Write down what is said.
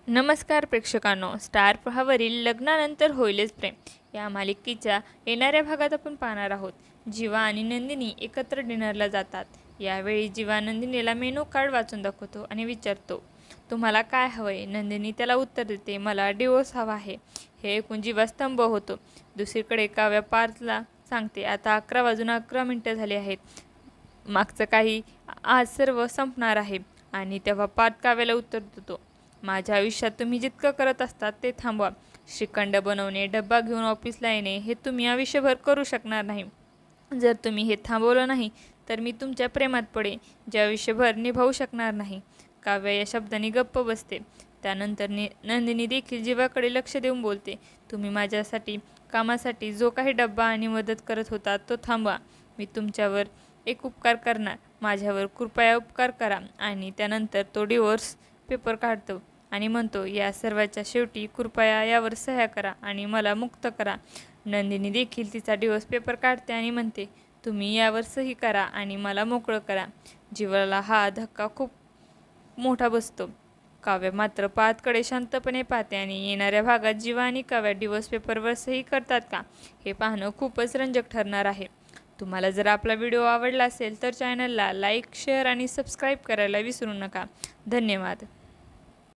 नमस्कार प्रेक्षकांनो, स्टार प्रवाहावरील लग्नानंतर होईलच प्रेम या मालिकेच्या येणाऱ्या भागात आपण पाहणार आहोत. जीवा आणि नंदिनी एकत्र डिनरला जातात. यावेळी जीवा नंदिनीला मेनू कार्ड वाचून दाखवतो आणि विचारतो, तुम्हाला काय हवंय? नंदिनी त्याला उत्तर देते, मला डिवोर्स हवा आहे. हे ऐकून जीवा स्तंभ होतो. दुसरीकडे काव्या पार्थला सांगते, आता 11 वाजून 11 मिनिटं झाली आहेत. मागचं काही आज सर्व संपणार आहे. आणि तेव्हा पार्थ काव्याला उत्तर देतो, माझ्या आयुष्यात तुम्ही जितकं करत असतात ते थांबवा. श्रीखंड बनवणे, डब्बा घेऊन ऑफिसला येणे हे तुम्ही आयुष्यभर करू शकणार नाही. जर तुम्ही हे थांबवलं नाही तर मी तुमच्या प्रेमात पडेन, जे आयुष्यभर निभावू शकणार नाही. काव्या या शब्दांनी गप्प बसते. त्यानंतर नंदिनी देखील जीवाकडे लक्ष देऊन बोलते, तुम्ही माझ्यासाठी कामासाठी जो काही डब्बा आणि मदत करत होता तो थांबवा. मी तुमच्यावर एक उपकार करणार, माझ्यावर कृपया उपकार करा. आणि त्यानंतर तो डिवोर्स पेपर काढतो आणि म्हणतो, या सर्वाच्या शेवटी कृपया यावर सह्या करा आणि मला मुक्त करा. नंदिनी देखील तिचा डिवोर्स पेपर काढते आणि म्हणते, तुम्ही यावर सही करा आणि मला मोकळं करा. जीवाला हा धक्का खूप मोठा बसतो. काव्य मात्र पार्थकडे शांतपणे पाहते आणि येणाऱ्या भागात जीवा आणि काव्या डिवोर्स पेपरवर सही करतात का हे पाहणं खूपच रंजक ठरणार आहे. तुम्हाला जर आपला व्हिडिओ आवडला असेल तर चॅनलला लाईक, शेअर आणि सबस्क्राईब करायला विसरू नका. धन्यवाद.